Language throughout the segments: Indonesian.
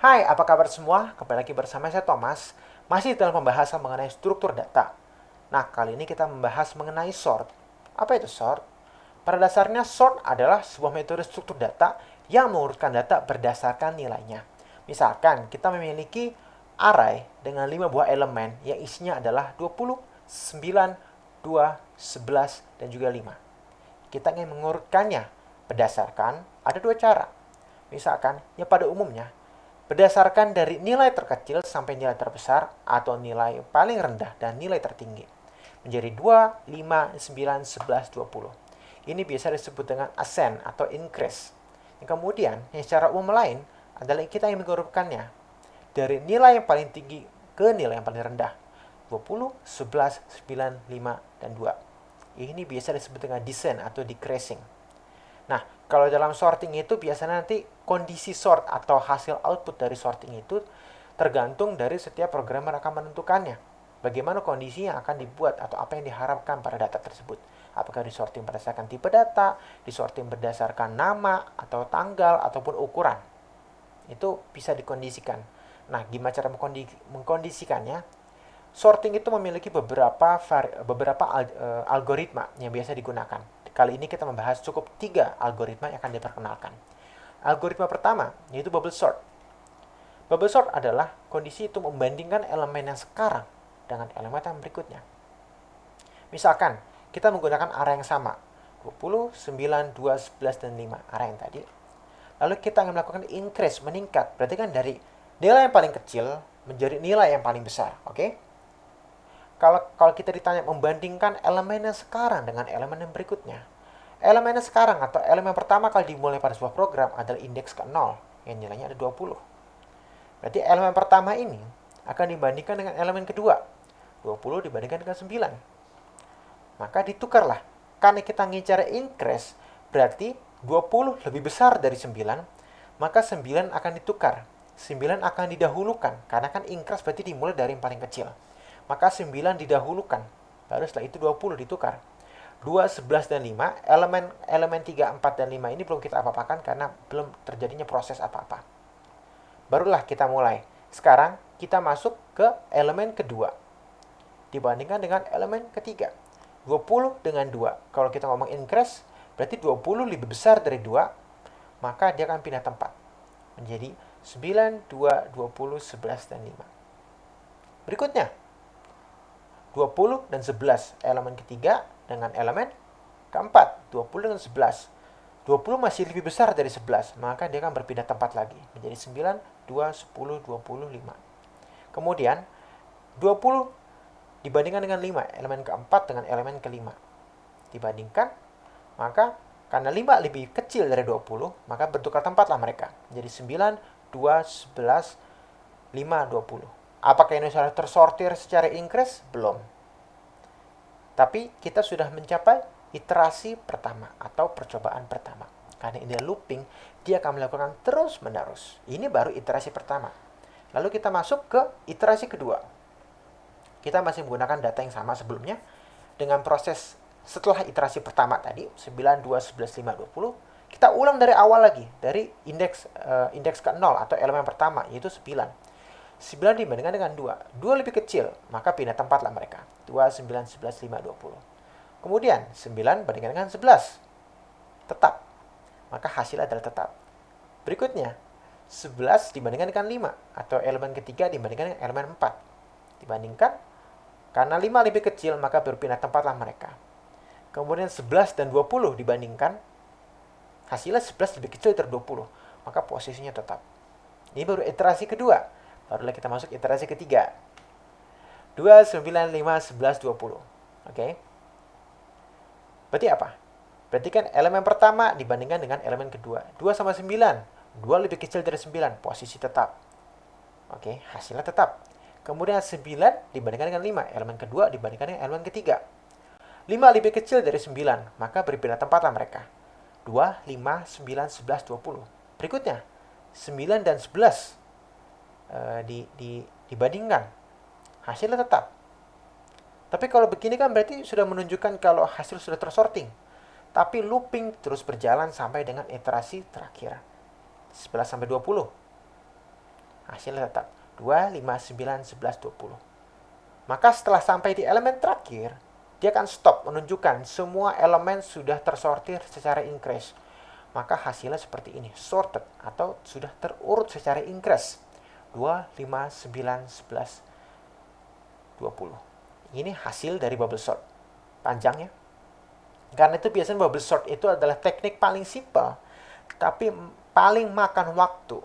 Hai, apa kabar semua? Kembali lagi bersama saya Thomas, masih dalam pembahasan mengenai struktur data. Nah, kali ini kita membahas mengenai sort. Apa itu sort? Pada dasarnya, sort adalah sebuah metode struktur data yang mengurutkan data berdasarkan nilainya. Misalkan, kita memiliki array dengan 5 buah elemen yang isinya adalah 20, 9, 2, 11, dan juga 5. Kita ingin mengurutkannya berdasarkan ada dua cara. Misalkan, ya pada umumnya, berdasarkan dari nilai terkecil sampai nilai terbesar atau nilai paling rendah dan nilai tertinggi. Menjadi 2, 5, 9, 11, 20. Ini biasa disebut dengan ascend atau increase. Yang kemudian, yang secara umum lain adalah kita yang mengurutkannya dari nilai yang paling tinggi ke nilai yang paling rendah. 20, 11, 9, 5, dan 2. Ini biasa disebut dengan descent atau decreasing. Nah, kalau dalam sorting itu biasanya nanti kondisi sort atau hasil output dari sorting itu tergantung dari setiap programmer akan menentukannya. Bagaimana kondisi yang akan dibuat atau apa yang diharapkan pada data tersebut. Apakah disorting berdasarkan tipe data, disorting berdasarkan nama atau tanggal ataupun ukuran. Itu bisa dikondisikan. Nah, gimana cara mengkondisikannya? Sorting itu memiliki beberapa algoritma yang biasa digunakan. Kali ini kita membahas cukup 3 algoritma yang akan diperkenalkan. Algoritma pertama yaitu bubble sort. Bubble sort adalah kondisi itu membandingkan elemen yang sekarang dengan elemen yang berikutnya. Misalkan kita menggunakan array yang sama, 20, 9, 2, 11, dan 5, array yang tadi. Lalu kita akan melakukan increase, meningkat. Berarti kan dari nilai yang paling kecil menjadi nilai yang paling besar. Oke? Kalau kita ditanya membandingkan elemen yang sekarang dengan elemen yang berikutnya, elemen yang sekarang atau elemen pertama kali dimulai pada sebuah program adalah indeks ke 0 yang nilainya ada 20. Berarti elemen pertama ini akan dibandingkan dengan elemen kedua, 20 dibandingkan dengan 9. Maka ditukarlah. Karena kita ngincar increase, berarti 20 lebih besar dari 9, maka 9 akan ditukar. 9 akan didahulukan, karena kan increase berarti dimulai dari yang paling kecil. Maka 9 didahulukan, baru setelah itu 20 ditukar. 2, 11, dan 5, elemen 3, 4, dan 5 ini belum kita apa-apakan karena belum terjadinya proses apa-apa. Barulah kita mulai. Sekarang kita masuk ke elemen kedua dibandingkan dengan elemen ketiga. 20 dengan 2. Kalau kita ngomong increase, berarti 20 lebih besar dari 2, maka dia akan pindah tempat. Menjadi 9, 2, 20, 11, dan 5. Berikutnya, 20 dan 11, elemen ketiga dengan elemen keempat, 20 dengan 11. 20 masih lebih besar dari 11, maka dia akan berpindah tempat lagi, menjadi 9, 2, 10, 20, 5. Kemudian, 20 dibandingkan dengan 5, elemen keempat dengan elemen kelima. Dibandingkan, maka karena 5 lebih kecil dari 20, maka bertukar tempatlah mereka. Jadi 9, 2, 11, 5, 20. Apakah ini sudah tersortir secara increase? Belum. Tapi kita sudah mencapai iterasi pertama atau percobaan pertama. Karena ini looping, dia akan melakukan terus-menerus. Ini baru iterasi pertama. Lalu kita masuk ke iterasi kedua. Kita masih menggunakan data yang sama sebelumnya dengan proses setelah iterasi pertama tadi 9, 2, 11, 5, 20. Kita ulang dari awal lagi, dari indeks ke 0 atau elemen pertama yaitu 9. 9 dibandingkan dengan 2. 2 lebih kecil, maka pindah tempatlah mereka. 2, 9, 11, 5, 20. Kemudian 9 bandingkan dengan 11. Tetap. Maka hasilnya adalah tetap. Berikutnya, 11 dibandingkan dengan 5 atau elemen ketiga dibandingkan dengan elemen 4. Dibandingkan, karena 5 lebih kecil, maka berpindah tempatlah mereka. Kemudian 11 dan 20 dibandingkan, hasilnya 11 lebih kecil dari 20. Maka posisinya tetap. Ini baru iterasi kedua. Barulah kita masuk iterasi ketiga. 2, 9, 5, 11, 20. Oke. Berarti apa? Berarti kan elemen pertama dibandingkan dengan elemen kedua. 2 sama 9. 2 lebih kecil dari 9. Posisi tetap. Oke, hasilnya tetap. Kemudian 9 dibandingkan dengan 5. Elemen kedua dibandingkan dengan elemen ketiga. 5 lebih kecil dari 9. Maka berpindah tempatlah mereka. 2, 5, 9, 11, 20. Berikutnya, 9 dan 11 dibandingkan. Hasilnya tetap. Tapi kalau begini kan berarti sudah menunjukkan kalau hasil sudah tersorting. Tapi looping terus berjalan sampai dengan iterasi terakhir. 11 sampai 20. hasilnya tetap 2, 5, 9, 11, 20. Maka setelah sampai di elemen terakhir, dia akan stop menunjukkan semua elemen sudah tersortir secara increase. Maka hasilnya seperti ini, sorted atau sudah terurut secara increase. 2, 5, 9, 11, 20. Ini hasil dari bubble sort. Panjangnya. Karena itu biasanya bubble sort itu adalah teknik paling simpel, tapi paling makan waktu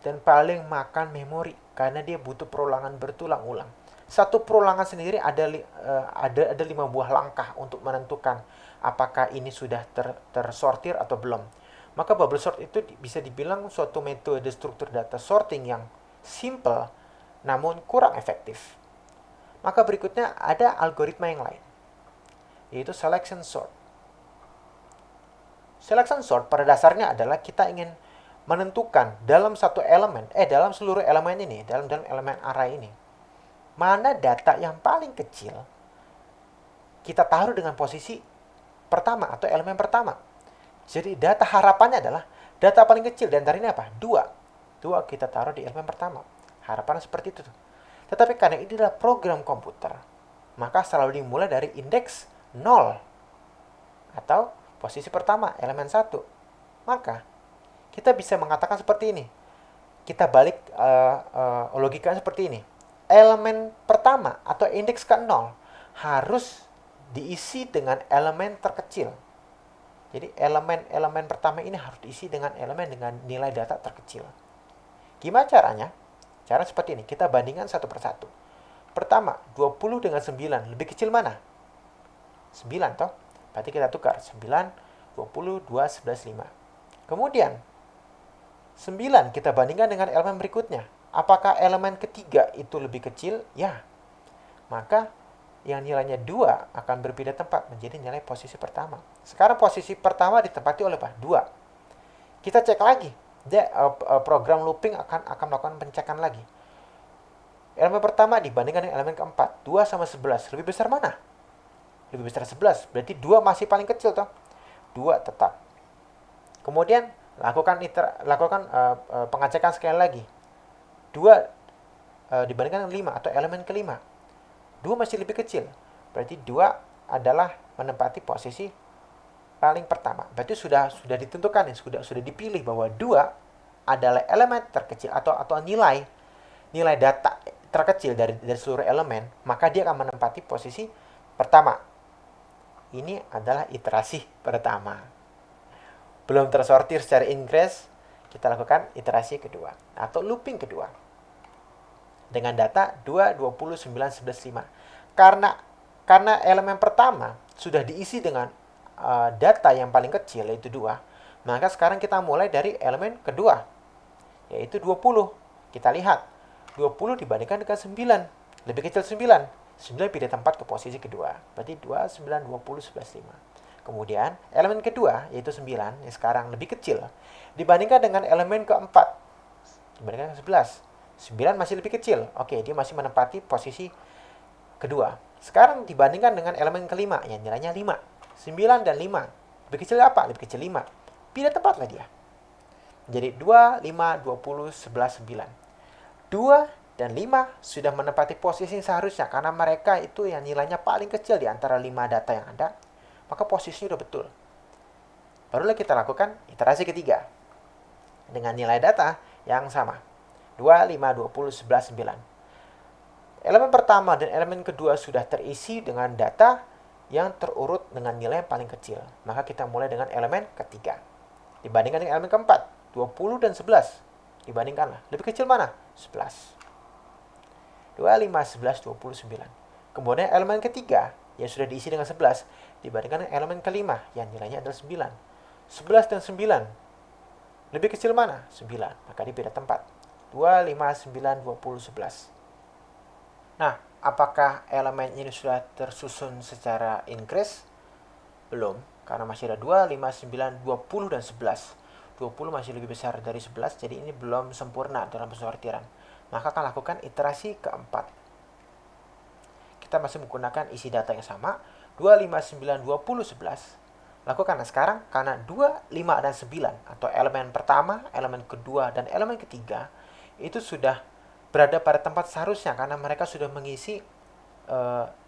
dan paling makan memori karena dia butuh perulangan berulang-ulang. Satu perulangan sendiri ada 5 buah langkah untuk menentukan apakah ini sudah tersortir atau belum. Maka bubble sort itu bisa dibilang suatu metode struktur data sorting yang simple namun kurang efektif. Maka berikutnya ada algoritma yang lain, yaitu selection sort. Selection sort pada dasarnya adalah kita ingin menentukan dalam dalam seluruh elemen ini, dalam elemen array ini, mana data yang paling kecil kita taruh dengan posisi pertama atau elemen pertama. Jadi data harapannya adalah data paling kecil dan dari ini apa? 2 kita taruh di elemen pertama. Harapannya seperti itu. Tetapi karena ini adalah program komputer, maka selalu dimulai dari indeks 0 atau posisi pertama, elemen 1. Maka kita bisa mengatakan seperti ini. Kita balik logikanya seperti ini. Elemen pertama atau indeks ke-0 harus diisi dengan elemen terkecil. Jadi elemen pertama ini harus diisi dengan elemen dengan nilai data terkecil. Gimana caranya? Cara seperti ini. Kita bandingkan satu persatu. Pertama, 20 dengan 9. Lebih kecil mana? 9 toh? Berarti kita tukar. 9, 20, 2, 11, 5. Kemudian, 9 kita bandingkan dengan elemen berikutnya. Apakah elemen ketiga itu lebih kecil? Ya. Maka yang nilainya 2 akan berpindah tempat menjadi nilai posisi pertama. Sekarang posisi pertama ditempati oleh 2. Kita cek lagi. Program looping akan melakukan pencekan lagi. Elemen pertama dibandingkan dengan elemen keempat. 2 sama 11. Lebih besar mana? Lebih besar 11. Berarti 2 masih paling kecil toh. 2 tetap. Kemudian lakukan pengecekan sekali lagi. 2 dibandingkan dengan 5 atau elemen kelima. 2 masih lebih kecil. Berarti 2 adalah menempati posisi paling pertama. Berarti sudah ditentukan nih, sudah dipilih bahwa 2 adalah elemen terkecil atau nilai data terkecil dari seluruh elemen, maka dia akan menempati posisi pertama. Ini adalah iterasi pertama. Belum tersortir secara increase, kita lakukan iterasi kedua atau looping kedua. Dengan data 2, 20, 9, 11, 5. Karena elemen pertama sudah diisi dengan data yang paling kecil, yaitu 2, maka sekarang kita mulai dari elemen kedua, yaitu 20. Kita lihat, 20 dibandingkan dengan 9. Lebih kecil 9. 9 pindah tempat ke posisi kedua. Berarti 2, 9, 20, 11, 5. Kemudian, elemen kedua, yaitu 9, yang sekarang lebih kecil, dibandingkan dengan elemen keempat. Dibandingkan dengan 11. 9 masih lebih kecil. Oke, dia masih menempati posisi kedua. Sekarang dibandingkan dengan elemen kelima, yang nilainya 5. 9 dan 5. Lebih kecil apa? Lebih kecil 5. Pindah tempatlah dia. Jadi 2, 5, 20, 11, 9. 2 dan 5 sudah menempati posisi seharusnya karena mereka itu yang nilainya paling kecil di antara 5 data yang ada. Maka posisinya udah betul. Barulah kita lakukan iterasi ketiga dengan nilai data yang sama. 2, 5, 20, 11, 9. Elemen pertama dan elemen kedua sudah terisi dengan data yang terurut dengan nilai yang paling kecil. Maka kita mulai dengan elemen ketiga. Dibandingkan dengan elemen keempat, 20 dan 11. Dibandingkanlah. Lebih kecil mana? 11. 2, 5, 11, 29. Kemudian elemen ketiga yang sudah diisi dengan 11 dibandingkan dengan elemen kelima yang nilainya adalah 9. 11 dan 9. Lebih kecil mana? 9. Maka dipindah tempat. 2, 5, 9, 20, 11. Nah, apakah elemen ini sudah tersusun secara increase? Belum, karena masih ada 2, 5, 9, 20, dan 11. 20 masih lebih besar dari 11, jadi ini belum sempurna dalam pensortiran. Maka akan lakukan iterasi keempat. Kita masih menggunakan isi data yang sama, 2, 5, 9, 20, 11. Lakukan sekarang, karena 2, 5, dan 9, atau elemen pertama, elemen kedua, dan elemen ketiga, itu sudah berada pada tempat seharusnya karena mereka sudah mengisi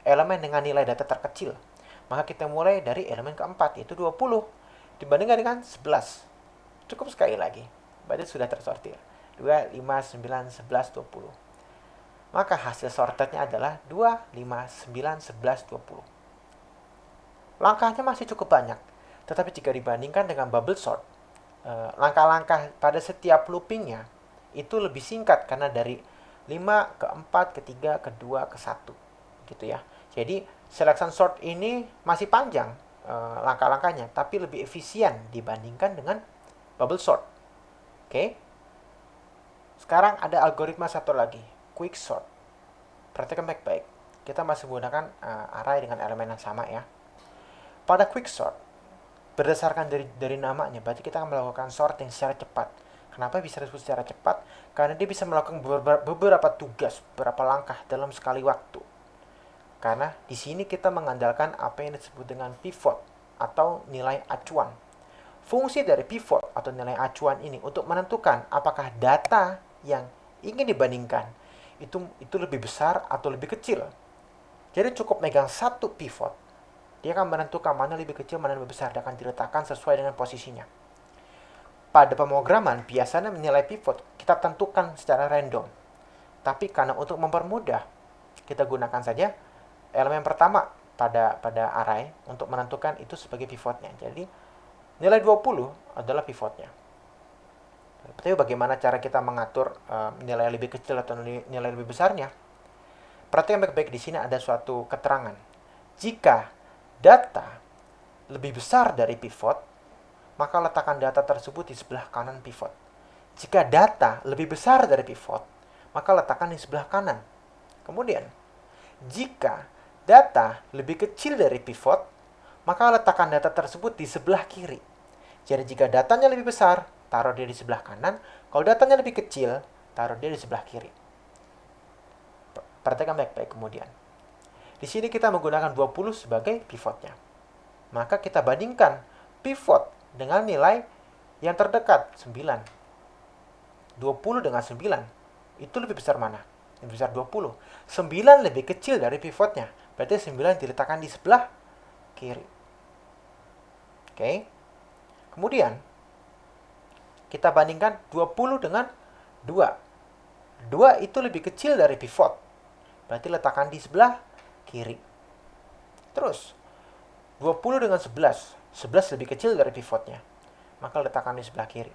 elemen dengan nilai data terkecil. Maka kita mulai dari elemen keempat, yaitu 20. Dibandingkan dengan 11. Cukup sekali lagi. Berarti sudah tersortir. 2, 5, 9, 11, 20. Maka hasil sortednya adalah 2, 5, 9, 11, 20. Langkahnya masih cukup banyak. Tetapi jika dibandingkan dengan bubble sort, langkah-langkah pada setiap loopingnya itu lebih singkat karena dari 5 ke 4, ke 3, ke 2, ke 1. Gitu ya. Jadi selection sort ini masih panjang langkah-langkahnya, tapi lebih efisien dibandingkan dengan bubble sort. Oke. Sekarang ada algoritma satu lagi, quick sort. Perhatikan baik-baik. Kita masih menggunakan array dengan elemen yang sama ya. Pada quick sort, berdasarkan dari namanya, berarti kita akan melakukan sorting secara cepat. Kenapa bisa disebut secara cepat? Karena dia bisa melakukan beberapa tugas, beberapa langkah dalam sekali waktu. Karena di sini kita mengandalkan apa yang disebut dengan pivot atau nilai acuan. Fungsi dari pivot atau nilai acuan ini untuk menentukan apakah data yang ingin dibandingkan itu lebih besar atau lebih kecil. Jadi cukup megang satu pivot, dia akan menentukan mana lebih kecil, mana lebih besar, dan akan diletakkan sesuai dengan posisinya. Pada pemrograman, biasanya nilai pivot kita tentukan secara random. Tapi karena untuk mempermudah, kita gunakan saja elemen pertama pada array untuk menentukan itu sebagai pivotnya. Jadi, nilai 20 adalah pivotnya. Tapi bagaimana cara kita mengatur nilai lebih kecil atau nilai lebih besarnya? Perhatikan baik-baik, di sini ada suatu keterangan. Jika data lebih besar dari pivot, maka letakkan data tersebut di sebelah kanan pivot. Jika data lebih besar dari pivot, maka letakkan di sebelah kanan. Kemudian, jika data lebih kecil dari pivot, maka letakkan data tersebut di sebelah kiri. Jadi jika datanya lebih besar, taruh dia di sebelah kanan. Kalau datanya lebih kecil, taruh dia di sebelah kiri. Perhatikan baik-baik kemudian. Di sini kita menggunakan 20 sebagai pivotnya. Maka kita bandingkan pivot dengan nilai yang terdekat, 9. 20 dengan 9. Itu lebih besar mana? Lebih besar 20. 9 lebih kecil dari pivotnya. Berarti 9 diletakkan di sebelah kiri. Oke. Kemudian, kita bandingkan 20 dengan 2. 2 itu lebih kecil dari pivot. Berarti letakkan di sebelah kiri. Terus, 20 dengan 11. 11 lebih kecil dari pivotnya. Maka letakkan di sebelah kiri.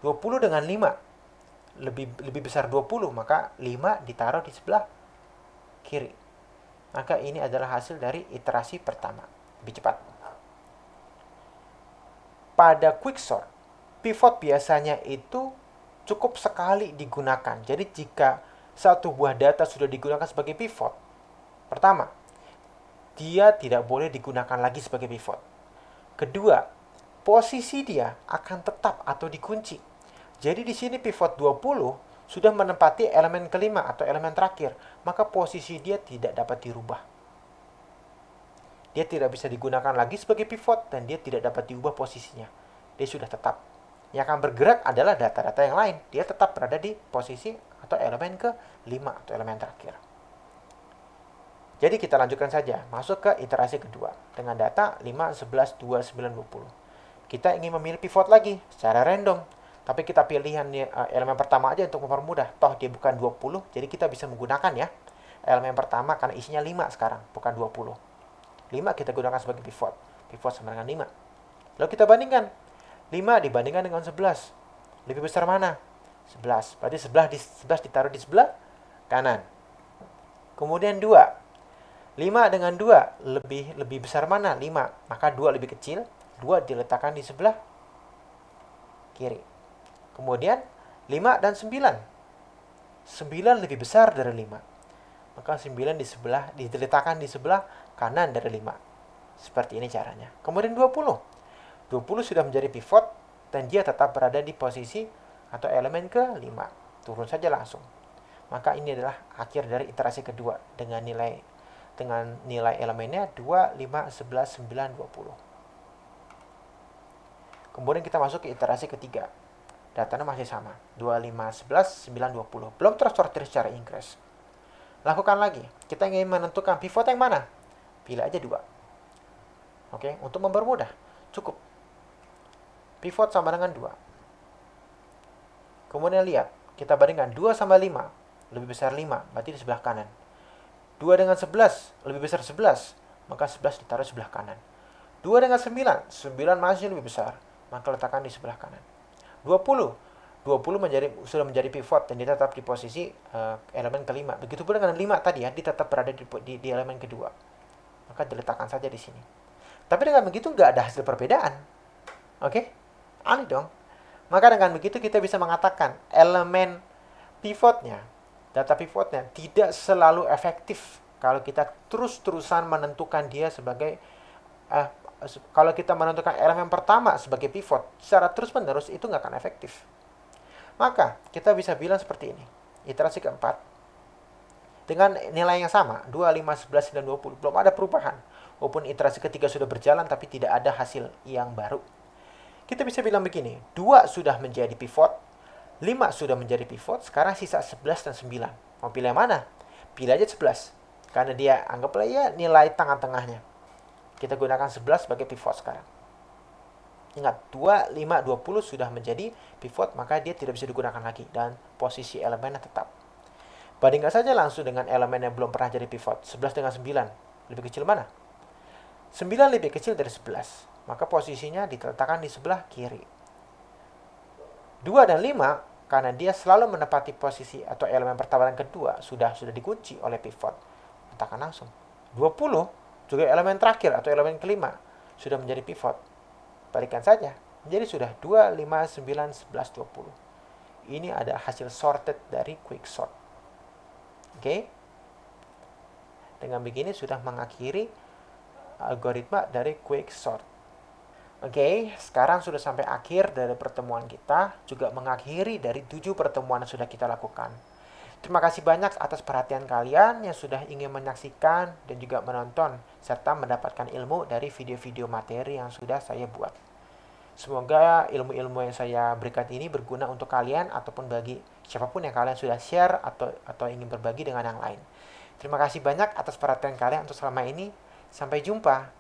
20 dengan 5. Lebih besar 20, maka 5 ditaruh di sebelah kiri. Maka ini adalah hasil dari iterasi pertama. Lebih cepat. Pada quicksort, pivot biasanya itu cukup sekali digunakan. Jadi jika satu buah data sudah digunakan sebagai pivot, pertama, dia tidak boleh digunakan lagi sebagai pivot. Kedua, posisi dia akan tetap atau dikunci. Jadi di sini pivot 20 sudah menempati elemen kelima atau elemen terakhir, maka posisi dia tidak dapat dirubah. Dia tidak bisa digunakan lagi sebagai pivot dan dia tidak dapat diubah posisinya. Dia sudah tetap. Yang akan bergerak adalah data-data yang lain. Dia tetap berada di posisi atau elemen ke-5 atau elemen terakhir. Jadi kita lanjutkan saja, masuk ke iterasi kedua dengan data 5, 11, 2, 9, 20. Kita ingin memilih pivot lagi secara random, tapi kita pilih elemen pertama aja untuk mempermudah. Toh dia bukan 20, jadi kita bisa menggunakan ya elemen pertama karena isinya 5 sekarang, bukan 20. 5 kita gunakan sebagai pivot. Pivot sama dengan 5. Lalu kita bandingkan. 5 dibandingkan dengan 11. Lebih besar mana? 11. Berarti 11 ditaruh di sebelah kanan. Kemudian 2. 5 dengan 2 lebih besar mana? 5. Maka 2 lebih kecil. 2 diletakkan di sebelah kiri. Kemudian 5 dan 9. 9 lebih besar dari 5. Maka 9 diletakkan di sebelah kanan dari 5. Seperti ini caranya. Kemudian 20. 20 sudah menjadi pivot dan dia tetap berada di posisi atau elemen ke-5. Turun saja langsung. Maka ini adalah akhir dari iterasi kedua dengan nilai elemennya 2, 5, 11, 9, 20. Kemudian kita masuk ke iterasi ketiga. datanya masih sama. 25, 11, 9, 20. Belum tersortir secara ingress. Lakukan lagi. Kita ingin menentukan pivot yang mana? Pilih aja 2. Oke, untuk mempermudah. Cukup. Pivot sama dengan 2. Kemudian lihat, kita bandingkan 2 sama 5. Lebih besar 5, berarti di sebelah kanan. 2 dengan 11, lebih besar 11, maka 11 ditaruh di sebelah kanan. 2 dengan 9, 9 masih lebih besar, maka letakkan di sebelah kanan. 20, 20 sudah menjadi pivot dan dia tetap di posisi elemen kelima. Begitu pula dengan 5 tadi ya, dia tetap berada di elemen kedua. Maka diletakkan saja di sini. Tapi dengan begitu nggak ada hasil perbedaan. Oke? Aneh dong. Maka dengan begitu kita bisa mengatakan elemen pivotnya, data pivotnya tidak selalu efektif kalau kita terus-terusan menentukan dia sebagai kalau kita menentukan elemen pertama sebagai pivot secara terus-menerus, itu nggak akan efektif. Maka kita bisa bilang seperti ini. Iterasi keempat dengan nilai yang sama, 2, 5, 11, 9, 20, belum ada perubahan. Walaupun iterasi ketiga sudah berjalan tapi tidak ada hasil yang baru. Kita bisa bilang begini, 2 sudah menjadi pivot, 5 sudah menjadi pivot, sekarang sisa 11 dan 9. Mau pilih yang mana? Pilih aja 11. Karena dia anggaplah ya nilai tengah-tengahnya. Kita gunakan 11 sebagai pivot sekarang. Ingat, 2, 5, 20 sudah menjadi pivot, maka dia tidak bisa digunakan lagi. Dan posisi elemennya tetap. Bandingkan saja langsung dengan elemen yang belum pernah jadi pivot. 11 dengan 9. Lebih kecil mana? 9 lebih kecil dari 11. Maka posisinya diletakkan di sebelah kiri. 2 dan 5, karena dia selalu menepati posisi atau elemen pertama dan kedua, sudah dikunci oleh pivot. Letakkan langsung. 20, juga elemen terakhir atau elemen kelima, sudah menjadi pivot. Balikan saja. Jadi sudah 2, 5, 9, 11, 20. Ini ada hasil sorted dari quick sort. Oke? Dengan begini sudah mengakhiri algoritma dari quick sort. Oke, sekarang sudah sampai akhir dari pertemuan kita, juga mengakhiri dari 7 pertemuan yang sudah kita lakukan. Terima kasih banyak atas perhatian kalian yang sudah ingin menyaksikan dan juga menonton, serta mendapatkan ilmu dari video-video materi yang sudah saya buat. Semoga ilmu-ilmu yang saya berikan ini berguna untuk kalian ataupun bagi siapapun yang kalian sudah share atau ingin berbagi dengan yang lain. Terima kasih banyak atas perhatian kalian untuk selama ini. Sampai jumpa.